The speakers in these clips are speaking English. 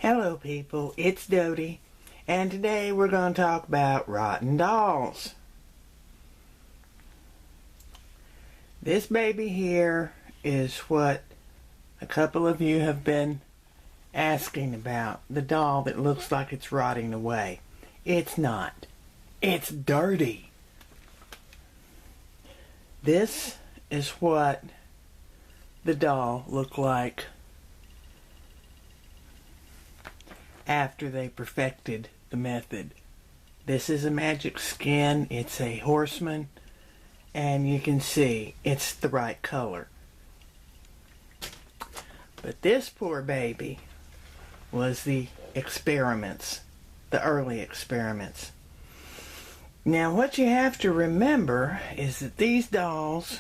Hello people, it's Dodie, and today we're going to talk about rotten dolls. This baby here is what a couple of you have been asking about, the doll that looks like it's rotting away. It's not. It's dirty. This is what the doll looked like after they perfected the method. This is a magic skin. It's a horseman, and you can see it's the right color. But this poor baby was the experiments, the early experiments. Now what you have to remember is that these dolls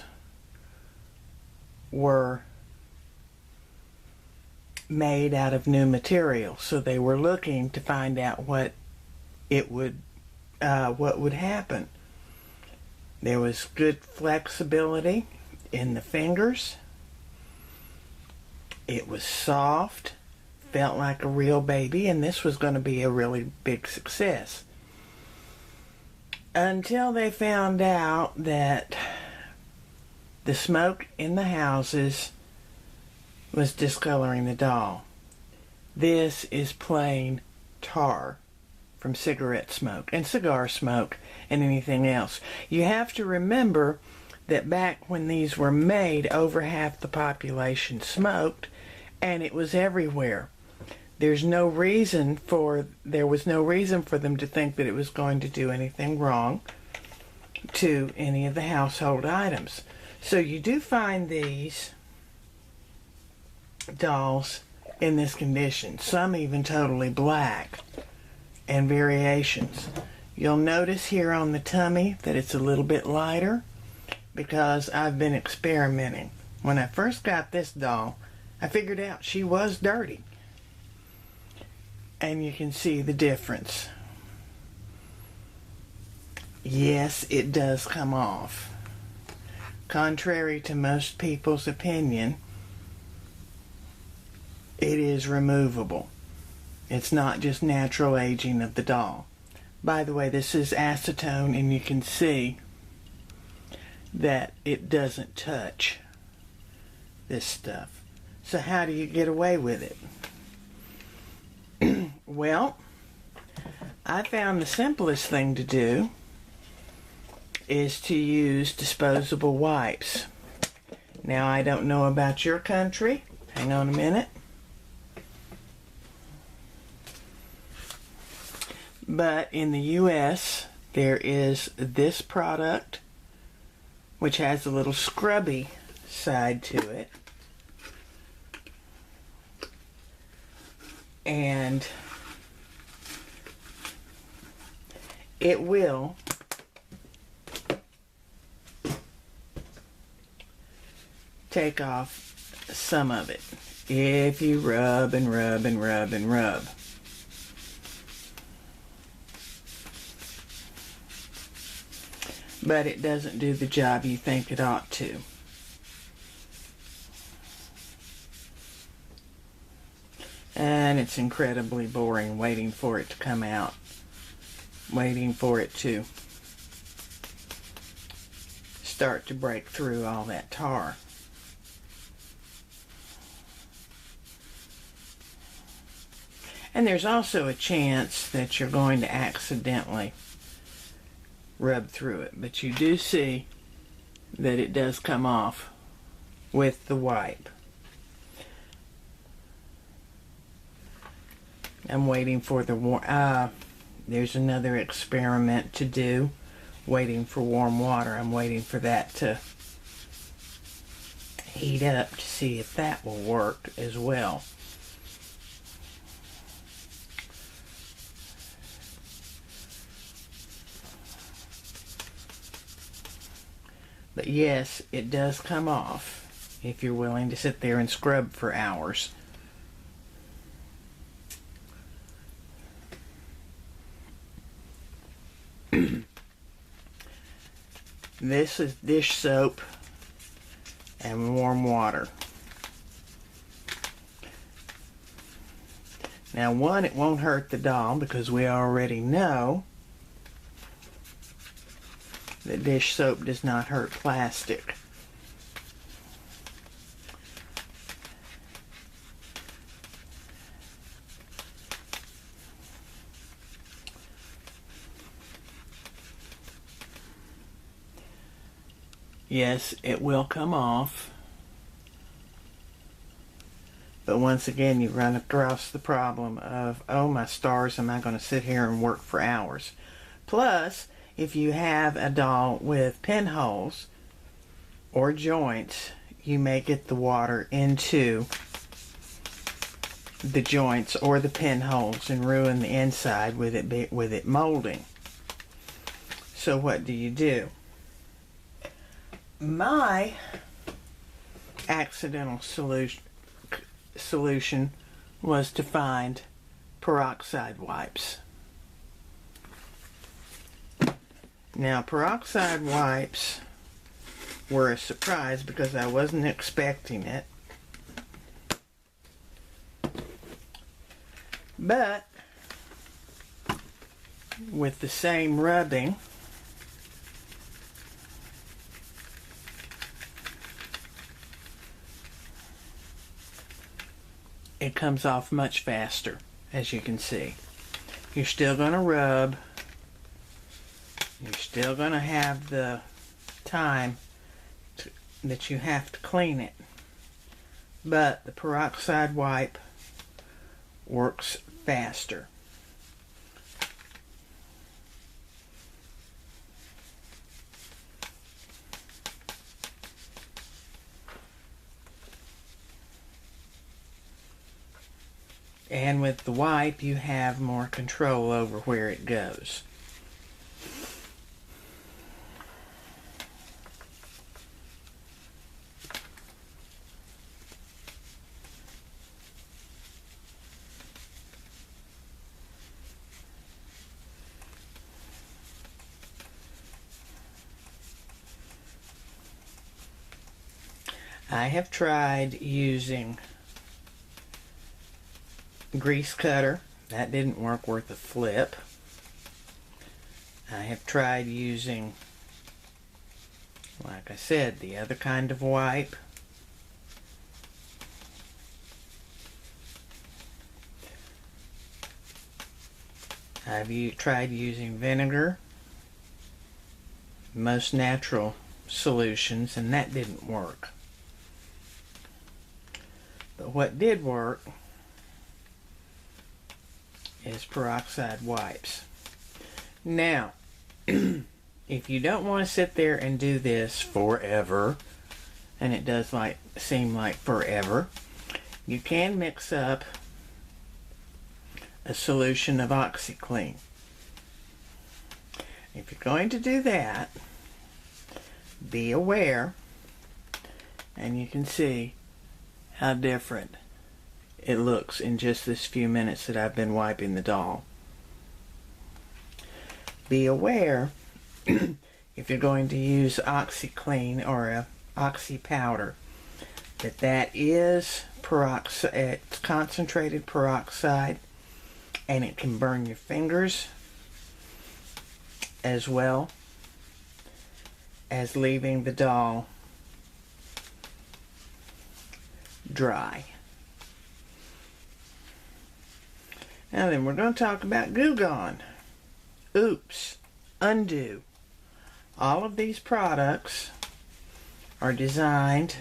were made out of new material, so they were looking to find out what would happen. There was good flexibility in the fingers. It was soft, felt like a real baby, and this was going to be a really big success. Until they found out that the smoke in the houses was discoloring the doll. This is plain tar from cigarette smoke and cigar smoke and anything else. You have to remember that back when these were made, over half the population smoked, and it was everywhere. There was no reason for them to think that it was going to do anything wrong to any of the household items. So you do find these dolls in this condition, some even totally black, and variations. You'll notice here on the tummy that it's a little bit lighter because I've been experimenting. When I first got this doll, I figured out she was dirty, and you can see the difference. Yes, it does come off. Contrary to most people's opinion, it is removable. It's not just natural aging of the doll. By the way, this is acetone, and you can see that it doesn't touch this stuff. So how do you get away with it? Well, I found the simplest thing to do is to use disposable wipes. Now, I don't know about your country. Hang on a minute. But in the US, there is this product, which has a little scrubby side to it. And it will take off some of it if you rub and rub and rub and rub. But it doesn't do the job you think it ought to. And it's incredibly boring waiting for it to come out, waiting for it to start to break through all that tar. And there's also a chance that you're going to accidentally rub through it, but you do see that it does come off with the wipe. I'm waiting for the warm, there's another experiment to do, waiting for warm water. I'm waiting for that to heat up to see if that will work as well. But yes, it does come off if you're willing to sit there and scrub for hours. This is dish soap and warm water. Now, one, it won't hurt the doll because we already know that dish soap does not hurt plastic. Yes, it will come off. But once again, you run across the problem of, oh my stars, am I going to sit here and work for hours? Plus, if you have a doll with pinholes or joints, you may get the water into the joints or the pinholes and ruin the inside with it molding. So what do? My accidental solution was to find peroxide wipes. Now, peroxide wipes were a surprise because I wasn't expecting it. But with the same rubbing, it comes off much faster, as you can see. You're still going to rub. You're still going to have the time that you have to clean it. But the peroxide wipe works faster. And with the wipe, you have more control over where it goes. I have tried using grease cutter. That didn't work worth a flip. I have tried using, like I said, the other kind of wipe. I've tried using vinegar, most natural solutions, and that didn't work. But what did work is peroxide wipes. Now, if you don't want to sit there and do this forever, and it does seem like forever, you can mix up a solution of OxiClean. If you're going to do that, be aware, and you can see how different it looks in just this few minutes that I've been wiping the doll. Be aware if you're going to use OxiClean or a Oxy powder that is peroxide. It's concentrated peroxide, and it can burn your fingers as well as leaving the doll dry. Now then, we're going to talk about Goo Gone. Oops, Undo. All of these products are designed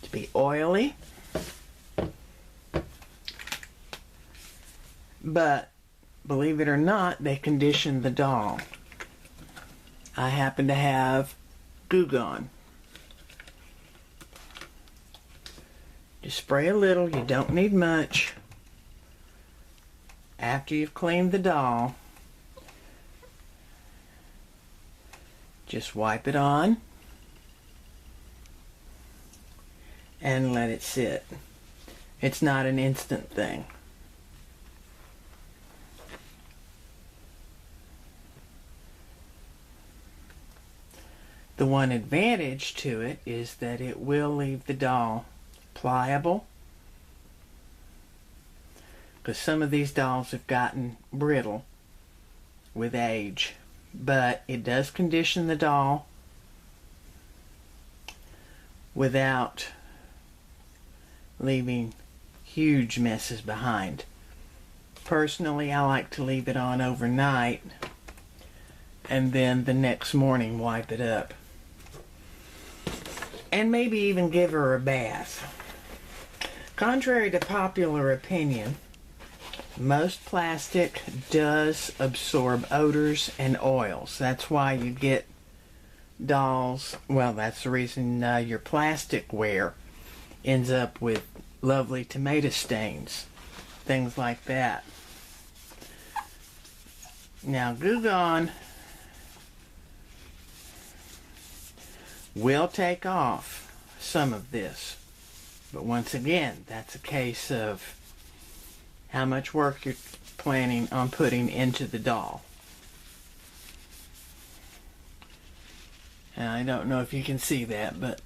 to be oily, but believe it or not, they condition the doll. I happen to have Goo Gone. Just spray a little, you don't need much. After you've cleaned the doll, just wipe it on and let it sit. It's not an instant thing. The one advantage to it is that it will leave the doll pliable, because some of these dolls have gotten brittle with age. But it does condition the doll without leaving huge messes behind. Personally, I like to leave it on overnight and then the next morning wipe it up. And maybe even give her a bath. Contrary to popular opinion, most plastic does absorb odors and oils. That's why you get dolls, well, that's the reason your plasticware ends up with lovely tomato stains, things like that. Now, Goo Gone will take off some of this, but once again, that's a case of how much work you're planning on putting into the doll. And I don't know if you can see that, but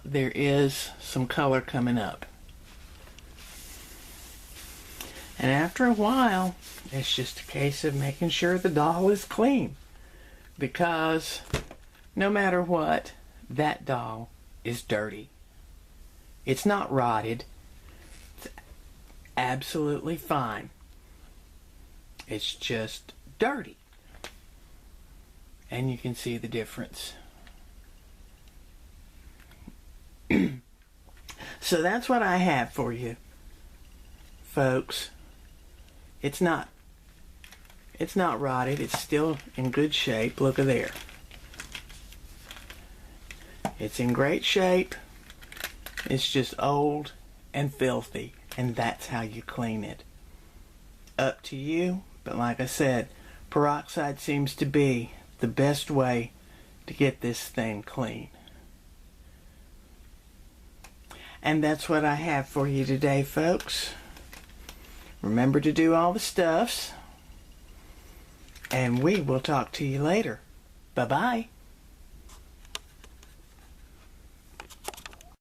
there is some color coming up. And after a while, it's just a case of making sure the doll is clean, because no matter what, that doll is dirty. It's not rotted. It's absolutely fine. It's just dirty. And you can see the difference. So that's what I have for you, folks. It's not rotted. It's still in good shape. Look at there. It's in great shape. It's just old and filthy, and that's how you clean it. Up to you, but like I said, peroxide seems to be the best way to get this thing clean. And that's what I have for you today, folks. Remember to do all the stuffs, and we will talk to you later. Bye-bye.